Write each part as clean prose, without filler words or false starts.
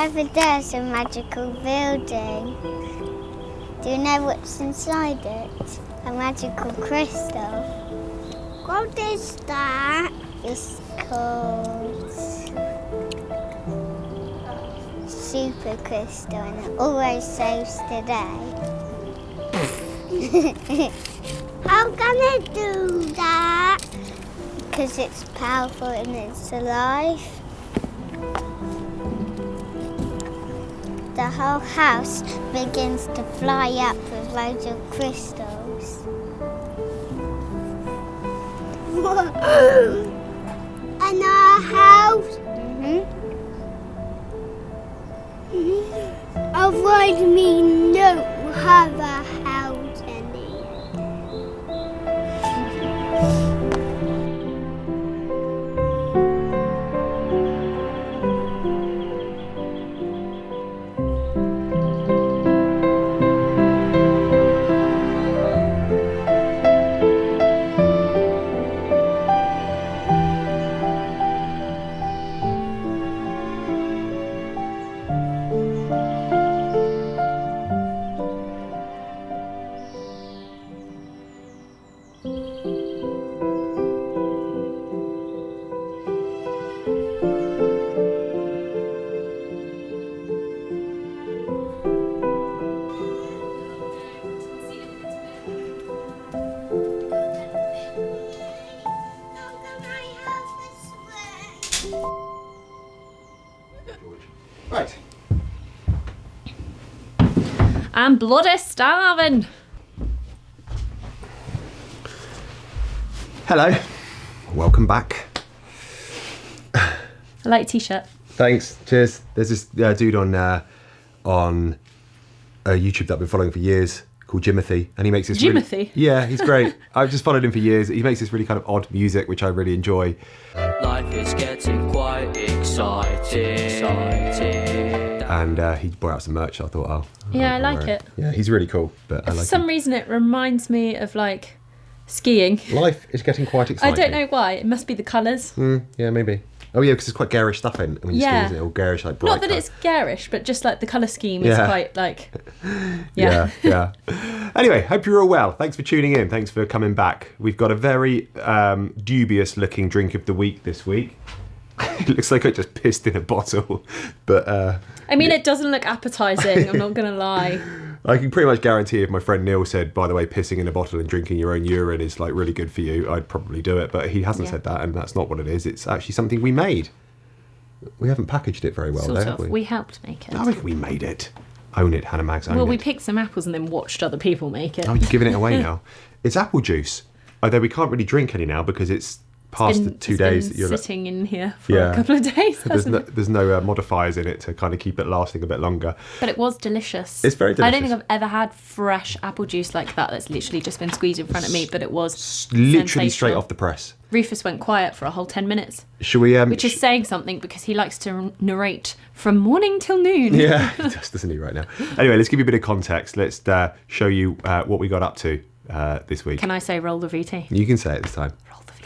every day is a magical building. Do you know what's inside it? A magical crystal. What is that? It's called Super Crystal, and it always saves the day. How can it do that? Because it's powerful and it's alive. The whole house begins to fly up with loads of crystals. And our house? Avoid me, no have a house in it. Right. I'm bloody starving. Hello. Welcome back. I like your t-shirt. Thanks. Cheers. There's this dude on YouTube that I've been following for years called Jimothy, and he makes this Jimothy? Yeah, he's great. I've just followed him for years. He makes this really kind of odd music, which I really enjoy. Life is getting quite exciting. And he brought out some merch. I thought, I like it. Yeah, he's really cool. But For some reason, it reminds me of like skiing. Life is getting quite exciting. I don't know why. It must be the colours. Yeah, maybe. Oh yeah, because it's quite garish stuff in when you ski, isn't it? All garish, like bright. Not that it's garish, but just like the colour scheme is quite like. Yeah. Anyway, hope you're all well. Thanks for tuning in. Thanks for coming back. We've got a very dubious looking drink of the week this week. It looks like I just pissed in a bottle, but I mean, it doesn't look appetising. I'm not gonna lie. I can pretty much guarantee if my friend Neil said, by the way, pissing in a bottle and drinking your own urine is like really good for you, I'd probably do it. But he hasn't said that, and that's not what it is. It's actually something we made. We haven't packaged it very well, Sort though, of. have we? We helped make it. I think we made it. Own it, Hannah Mags. Own Well, we it. picked some apples and then watched other people make it. Oh, you're giving it away now. It's apple juice. Although we can't really drink any now because it's past the 2 days that you're sitting in here for a couple of days. There's no modifiers in it to kind of keep it lasting a bit longer. But it was delicious. It's very delicious. I don't think I've ever had fresh apple juice like that that's literally just been squeezed in front of me, but it was literally straight off the press. Rufus went quiet for a whole 10 minutes. Should we? Which is saying something because he likes to narrate from morning till noon. Yeah, he does, doesn't he, right now? Anyway, let's give you a bit of context. Let's show you what we got up to this week. Can I say roll the VT? You can say it this time. Roll the VT.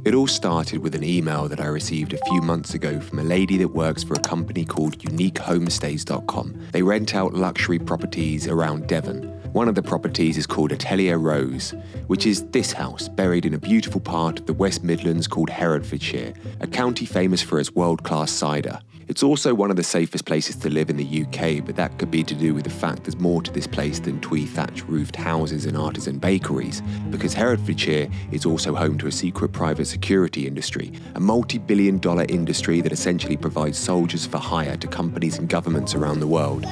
It all started with an email that I received a few months ago from a lady that works for a company called UniqueHomestays.com. They rent out luxury properties around Devon. One of the properties is called Atelier Rose, which is this house buried in a beautiful part of the West Midlands called Herefordshire, a county famous for its world-class cider. It's also one of the safest places to live in the UK, but that could be to do with the fact there's more to this place than thatch roofed houses and artisan bakeries, because Herefordshire is also home to a secret private security industry, a multi-billion-dollar industry that essentially provides soldiers for hire to companies and governments around the world.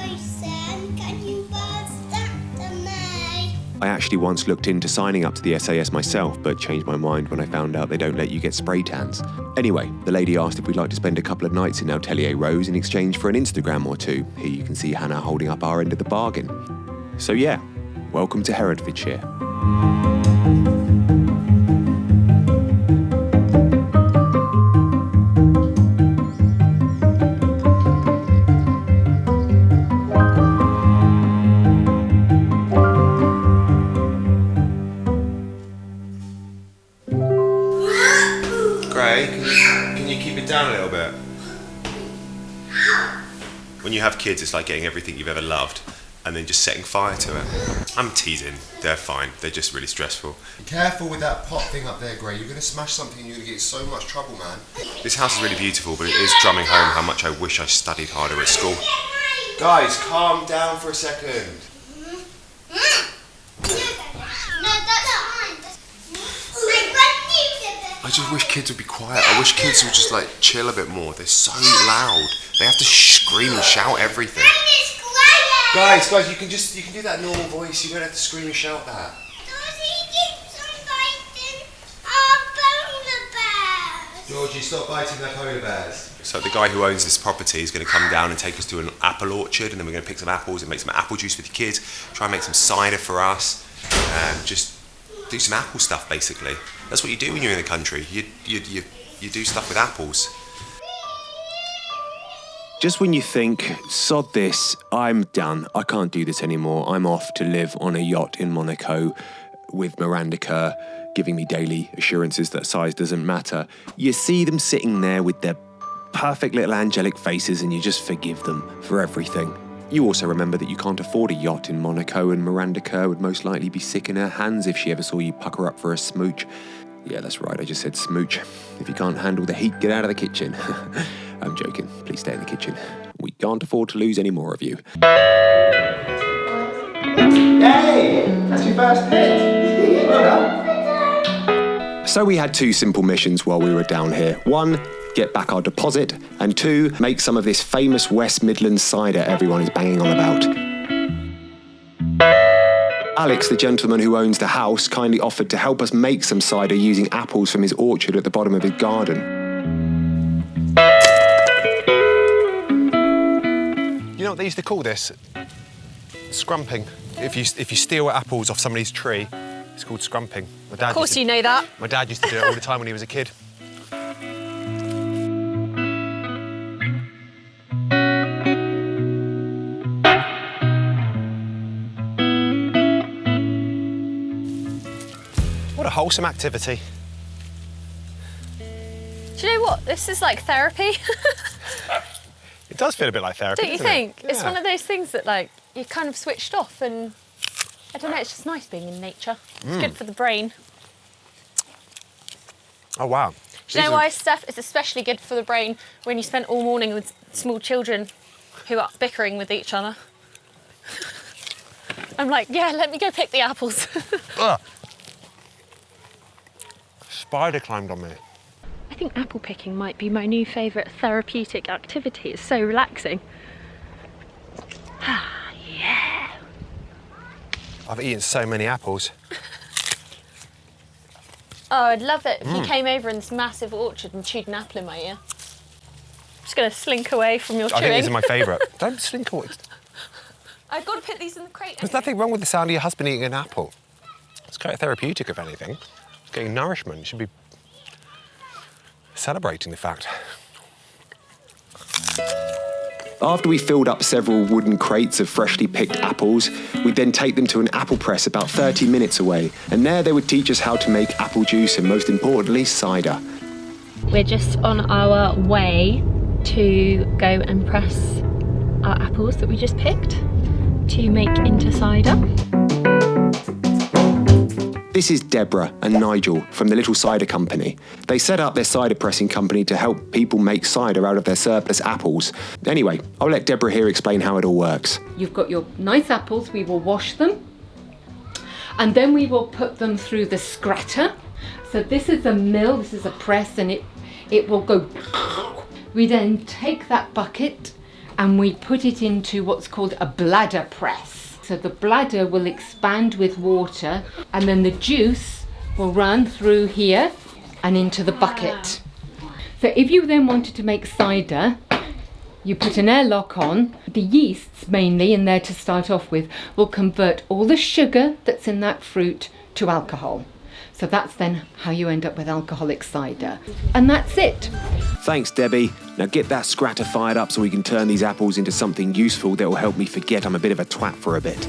I actually once looked into signing up to the SAS myself, but changed my mind when I found out they don't let you get spray tans. Anyway, the lady asked if we'd like to spend a couple of nights in Atelier Rose in exchange for an Instagram or two. Here you can see Hannah holding up our end of the bargain. So yeah, welcome to Herefordshire. Can you keep it down a little bit? you have kids, it's like getting everything you've ever loved and then just setting fire to it. I'm teasing. They're fine. They're just really stressful. Careful with that pot thing up there, Gray. You're going to smash something and you're going to get in so much trouble, man. This house is really beautiful, but it is drumming home how much I wish I studied harder at school. Guys, calm down for a second. I just wish kids would be quiet. I wish kids would just like chill a bit more. They're so loud. They have to scream and shout everything. Guys, you can do that normal voice. You don't have to scream and shout that. Georgie, stop biting their polar bears. So the guy who owns this property is going to come down and take us to an apple orchard, and then we're going to pick some apples and make some apple juice with the kids, try and make some cider for us, and just do some apple stuff, basically. That's what you do when you're in the country. You do stuff with apples. Just when you think, sod this, I'm done, I can't do this anymore, I'm off to live on a yacht in Monaco with Miranda Kerr giving me daily assurances that size doesn't matter, you see them sitting there with their perfect little angelic faces and you just forgive them for everything. You also remember that you can't afford a yacht in Monaco, and Miranda Kerr would most likely be sick in her hands if she ever saw you pucker up for a smooch. Yeah, that's right, I just said smooch. If you can't handle the heat, get out of the kitchen. I'm joking, please stay in the kitchen. We can't afford to lose any more of you. Hey, that's your first hit. Well done. So we had two simple missions while we were down here. One, get back our deposit, and two, make some of this famous West Midlands cider everyone is banging on about. Alex, the gentleman who owns the house, kindly offered to help us make some cider using apples from his orchard at the bottom of his garden. You know what they used to call this? Scrumping. If you steal apples off somebody's tree, it's called scrumping. Of course you know that. My dad used to do it all the time when he was a kid. What a wholesome activity. Do you know what? This is like therapy. It does feel a bit like therapy, Don't you think? Yeah. It's one of those things that like you kind of switched off, and I don't know, it's just nice being in nature. It's good for the brain. Oh, wow. Do you know why, Steph? It's especially good for the brain when you spend all morning with small children who are bickering with each other. I'm like, yeah, let me go pick the apples. Ugh. Spider climbed on me. I think apple picking might be my new favourite therapeutic activity. It's so relaxing. Yeah. I've eaten so many apples. Oh, I'd love it if you came over in this massive orchard and chewed an apple in my ear. I'm just going to slink away from your chewing. I think these are my favourite. Don't slink away. I've got to put these in the crate. There's nothing wrong with the sound of your husband eating an apple. It's quite therapeutic, if anything. It's getting nourishment. You should be celebrating the fact. After we filled up several wooden crates of freshly picked apples, we'd then take them to an apple press about 30 minutes away, and there they would teach us how to make apple juice and, most importantly, cider. We're just on our way to go and press our apples that we just picked to make into cider. This is Deborah and Nigel from the Little Cider Company. They set up their cider pressing company to help people make cider out of their surplus apples. Anyway, I'll let Deborah here explain how it all works. You've got your nice apples, we will wash them, and then we will put them through the scratter. So this is a mill, this is a press, and it will go. We then take that bucket and we put it into what's called a bladder press. So the bladder will expand with water, and then the juice will run through here and into the bucket. So if you then wanted to make cider, you put an airlock on. The yeasts mainly in there to start off with will convert all the sugar that's in that fruit to alcohol. So that's then how you end up with alcoholic cider. And that's it. Thanks, Debbie. Now get that scratter fired up so we can turn these apples into something useful that will help me forget I'm a bit of a twat for a bit.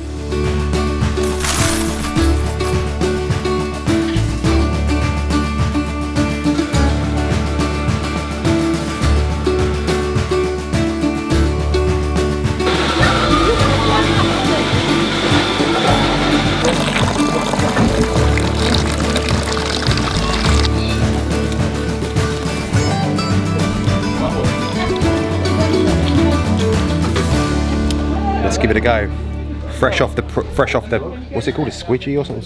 give it a go. Fresh off the what's it called? A squidgy or something?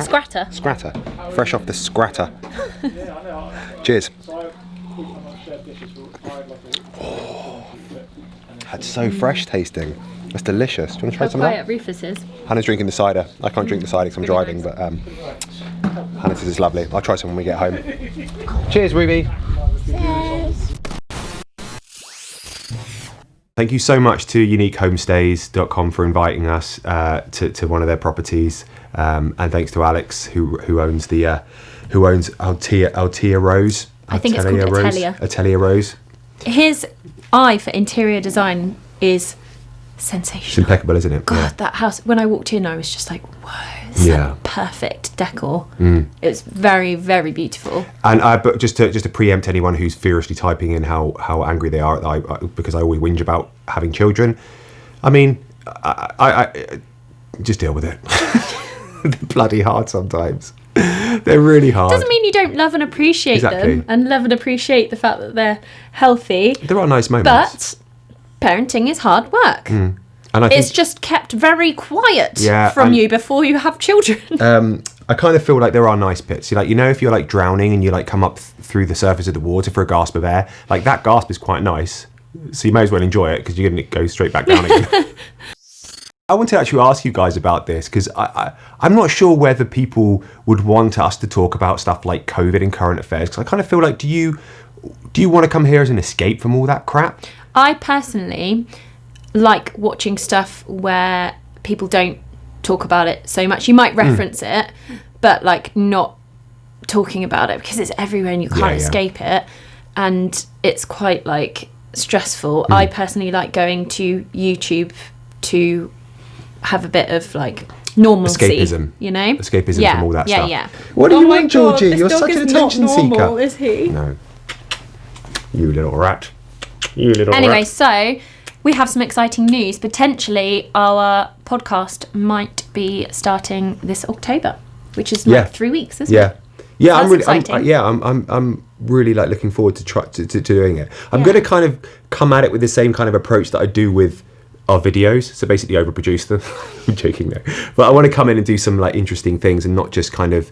Scratter. Scratter. Fresh off the scratter. Cheers. Oh, that's so fresh tasting. That's delicious. Do you want to try some of that? Rufus is. Hannah's drinking the cider. I can't drink the cider because I'm driving, but Hannah's is lovely. I'll try some when we get home. Cheers, Ruby. Cheers. Thank you so much to uniquehomestays.com for inviting us to one of their properties, and thanks to Alex who owns Atelier Rose. I think it's called Atelier. Atelier Rose. His eye for interior design is sensational. It's impeccable, isn't it? God, that house. When I walked in, I was just like, whoa, this is perfect decor. It's very, very beautiful. And but just to preempt anyone who's furiously typing in how angry they are because I always whinge about having children. I mean, I just deal with it. They're bloody hard sometimes. They're really hard. Doesn't mean you don't love and appreciate them, and love and appreciate the fact that they're healthy. There are nice moments. But parenting is hard work. And I think it's just kept very quiet from you before you have children. I kind of feel like there are nice bits. If you're like drowning and you like come up through the surface of the water for a gasp of air, like that gasp is quite nice. So you may as well enjoy it because you're going to go straight back down again. I want to actually ask you guys about this because I'm not sure whether people would want us to talk about stuff like COVID and current affairs, because I kind of feel like, do you want to come here as an escape from all that crap? I personally like watching stuff where people don't talk about it so much. You might reference it, but like not talking about it because it's everywhere and you can't escape it, and it's quite like stressful. I personally like going to YouTube to have a bit of like normalcy, escapism, escapism from all that stuff. Yeah. What do you want, Georgie? You're such an attention seeker. Is he? No, you little rat. Anyway, so we have some exciting news. Potentially, our podcast might be starting this October, which is like 3 weeks, isn't it? Yeah, So I'm really, exciting. I'm really like looking forward to doing it. I'm going to kind of come at it with the same kind of approach that I do with our videos, so basically overproduce them. I'm joking there, but I want to come in and do some like interesting things and not just kind of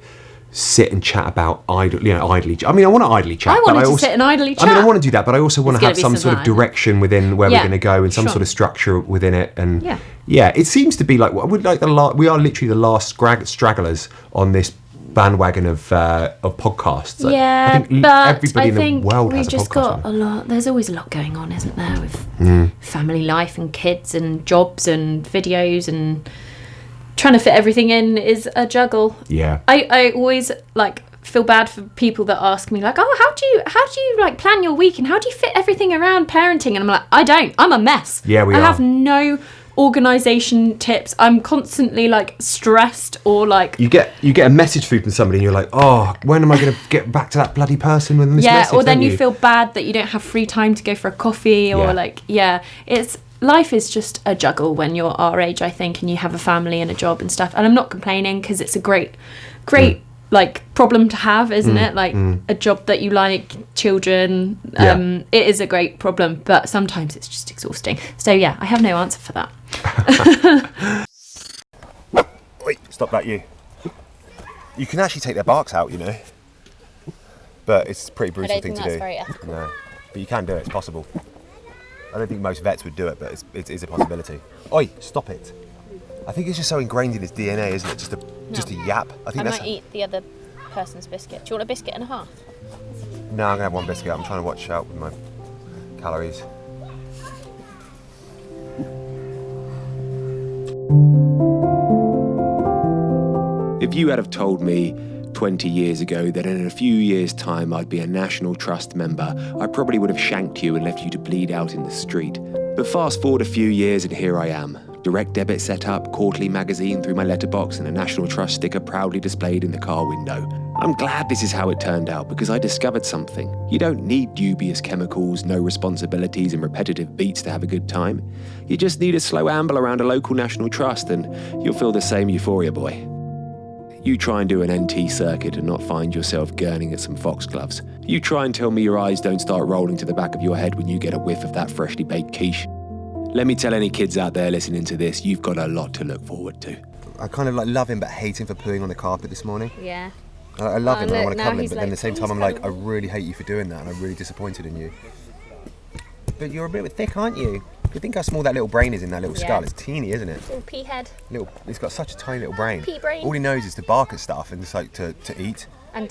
sit and chat about idly. I want to idly chat. I wanted to sit and idly chat. I want to do that, but I also want to have some sort of direction within where we're going to go and some sort of structure within it. And it seems to be like we are literally the last stragglers on this bandwagon of podcasts. Yeah, I think but everybody in the world has a podcast. We've just got a lot. There's always a lot going on, isn't there, with family life and kids and jobs and videos, and trying to fit everything in is a juggle. Yeah. I always like feel bad for people that ask me like, oh, how do you like plan your week and how do you fit everything around parenting? And I'm like, I don't. I'm a mess. Yeah, I have no organisation tips. I'm constantly like stressed, or like you get a message through from somebody and you're like, oh, when am I going to get back to that bloody person with this message? Or then you feel bad that you don't have free time to go for a coffee, or it's life is just a juggle when you're our age, I think, and you have a family and a job and stuff. And I'm not complaining because it's a great like problem to have, isn't it? Like a job that you like, children. It is a great problem, but sometimes it's just exhausting. So yeah, I have no answer for that. Wait, stop that, you. You can actually take their barks out, but it's a pretty brutal thing to do. Very ethical. No, but you can do it. It's possible. I don't think most vets would do it, but it is a possibility. Oi, stop it. I think it's just so ingrained in his DNA, isn't it? Just a yap. I might eat the other person's biscuit. Do you want a biscuit and a half? No, I'm going to have one biscuit. I'm trying to watch out with my calories. If you had have told me 20 years ago that in a few years' time I'd be a National Trust member, I probably would have shanked you and left you to bleed out in the street. But fast forward a few years and here I am. Direct debit set up, quarterly magazine through my letterbox, and a National Trust sticker proudly displayed in the car window. I'm glad this is how it turned out, because I discovered something. You don't need dubious chemicals, no responsibilities and repetitive beats to have a good time. You just need a slow amble around a local National Trust and you'll feel the same euphoria, boy. You try and do an NT circuit and not find yourself gurning at some foxgloves. You try and tell me your eyes don't start rolling to the back of your head when you get a whiff of that freshly baked quiche. Let me tell any kids out there listening to this, you've got a lot to look forward to. I kind of like love him but hate him for pooing on the carpet this morning. Yeah. I love him and I look, want to now cuddle him, he's but then at the like, same time "Please I'm like, I cuddle." really hate you for doing that and I'm really disappointed in you. But you're a bit thick, aren't you? You think how small that little brain is in that little skull? It's teeny, isn't it? Little pea head. It's got such a tiny little brain. Pea brain. All he knows is to bark at stuff and just like to eat And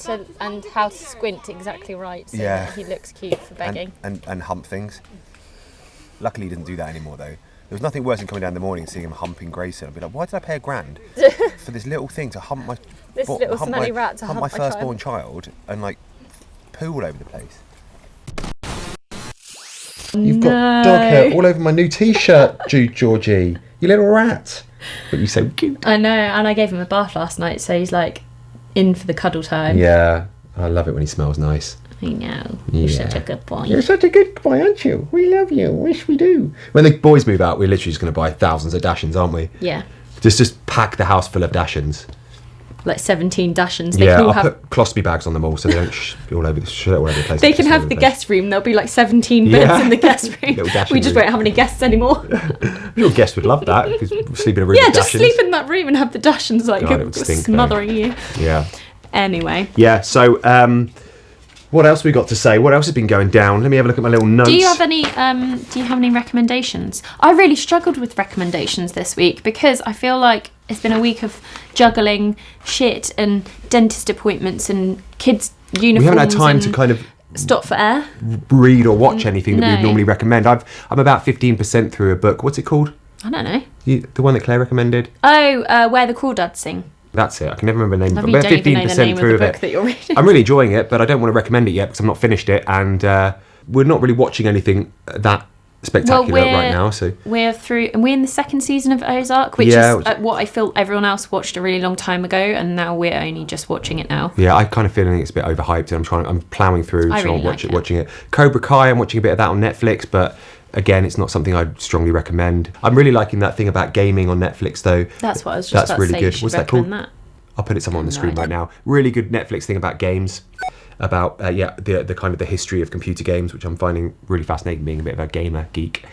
how to squint exactly right so Yeah. that he looks cute for begging. and hump things. Luckily he doesn't do that anymore though. There was nothing worse than coming down in the morning and seeing him humping Grayson. I'd be like, why did I pay £1,000 for this little thing to hump my This little smelly rat to hump my my firstborn child and like poo all over the place? You've got dog hair all over my new t-shirt, Georgie. You little rat. But you're so cute. I know, and I gave him a bath last night, so he's like in for the cuddle time. Yeah, I love it when he smells nice. I know. You're such a good boy. You're such a good boy, aren't you? We love you. Wish we do. When the boys move out, we're literally just going to buy thousands of Dachshunds, aren't we? Yeah. Just pack the house full of Dachshunds. Like 17 Dachshunds. They Yeah, can all I'll have. put colostomy bags on them all so they don't shit all over the place. They can Piss all have over the place. guest room. There'll be like 17 beds Yeah. in the guest room. Little Dachshund We just room. won't have any guests anymore. Your guests would love that because sleep in a room Yeah, with just Dachshunds. sleep in that room and have the Dachshunds like God, it would stink, though. smothering you. Yeah. Anyway. Yeah, so what else we got to say? What else has been going down? Let me have a look at my little notes. Do you have any recommendations? I really struggled with recommendations this week because I feel like it's been a week of juggling shit and dentist appointments and kids' uniforms. We haven't had time to and kind of stop for air. read or watch anything that we would No. normally recommend. I'm about 15% through a book. What's it called? I don't know. The one that Claire recommended? Oh, Where the Crawdads Sing. That's it. I can never remember the name Love of it. you I'm don't even know the name of the book that you're reading. I'm really enjoying it, but I don't want to recommend it yet because I've not finished it, and we're not really watching anything that spectacular right now. So we're through, and we're in the second season of Ozark, which Yeah, is what I feel everyone else watched a really long time ago, and now we're only just watching it now. yeah, I kind of feeling it's a bit overhyped, and I'm ploughing through, I really watching it. Cobra Kai, I'm watching a bit of that on Netflix, but again, it's not something I'd strongly recommend. I'm really liking that thing about gaming on Netflix, though. That's what I was just That's about really to say. good. You should What's that called? recommend that. I'll put it somewhere on the No screen right idea. now. Really good Netflix thing about games, about the kind of the history of computer games, which I'm finding really fascinating, being a bit of a gamer geek.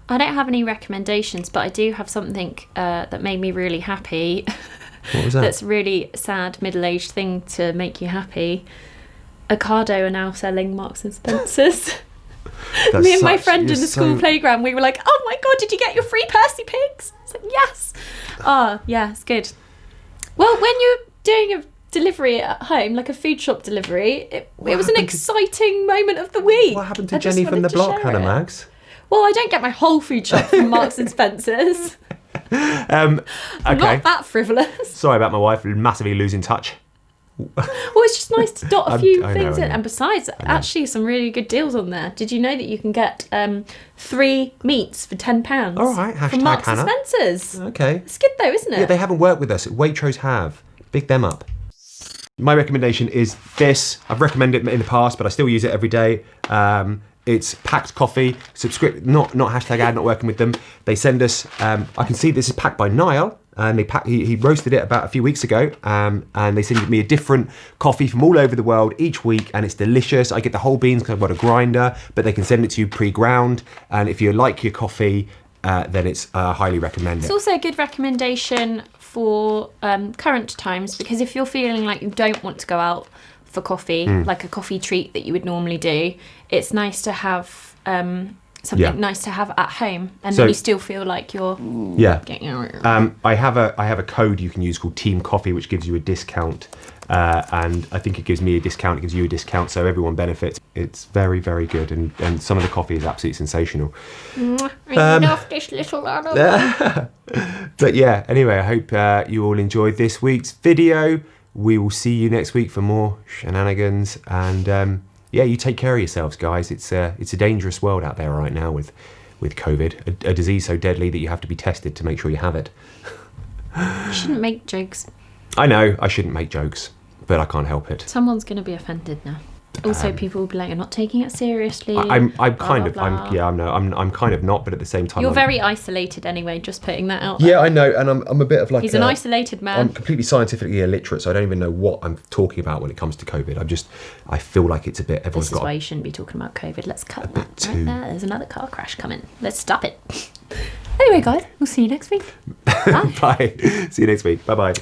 I don't have any recommendations, but I do have something that made me really happy. What was that? That's a really sad middle-aged thing to make you happy. Ocado are now selling Marks and Spencers. That's Me and my such- friend you're in the school so- playground, we were like, "Oh my god, did you get your free Percy Pigs?" I was like, "Yes." Oh, yeah, it's good. Well, when you're doing a delivery at home, like a food shop delivery, it was an happened to- exciting moment of the week. What happened to I just Jenny from wanted the to block, share Hannah it. Mags? Well, I don't get my whole food shop from Marks and Spencers. I'm Okay. not that frivolous. Sorry about my wife massively losing touch. Well, it's just nice to dot a few I know, things I in. know. And besides, actually, some really good deals on there. Did you know that you can get 3 meats for £10 All right, from hashtag Marks Hannah. and Spencer's? Okay. It's good though, isn't it? Yeah, they haven't worked with us. Waitrose have. Big them up. My recommendation is this. I've recommended it in the past, but I still use it every day. It's packed coffee. Not hashtag ad, not working with them. They send us. I can see this is packed by Niall, and he roasted it about a few weeks ago. And they send me a different coffee from all over the world each week, and it's delicious. I get the whole beans because I've got a grinder, but they can send it to you pre-ground. And if you like your coffee, then it's highly recommended. It's also a good recommendation for current times, because if you're feeling like you don't want to go out for coffee, like a coffee treat that you would normally do, it's nice to have something nice to have at home, and So- then you still feel like you're getting I have a code you can use called Team Coffee, which gives you a discount, and I think it gives me a discount, it gives you a discount, so everyone benefits. It's very, very good, and some of the coffee is absolutely sensational. I love this little animal. But yeah, anyway, I hope you all enjoyed this week's video. We will see you next week for more shenanigans, and yeah, you take care of yourselves, guys. It's a dangerous world out there right now with COVID, a disease so deadly that you have to be tested to make sure you have it. You shouldn't make jokes. I know I shouldn't make jokes, but I can't help it. Someone's going to be offended now. Also, people will be like, "You're not taking it seriously." I'm blah, kind of blah, blah. I'm kind of not, but at the same time You're I'm, very isolated anyway. Just putting that out there. yeah, I know, and I'm a bit of like He's an isolated man. I'm completely scientifically illiterate, so I don't even know what I'm talking about when it comes to COVID. I feel like it's a bit. Everyone's This is got why you shouldn't be talking about COVID. Let's cut that too- right there. There's another car crash coming. Let's stop it. Anyway, guys, we'll see you next week. Bye. See you next week. Bye-bye.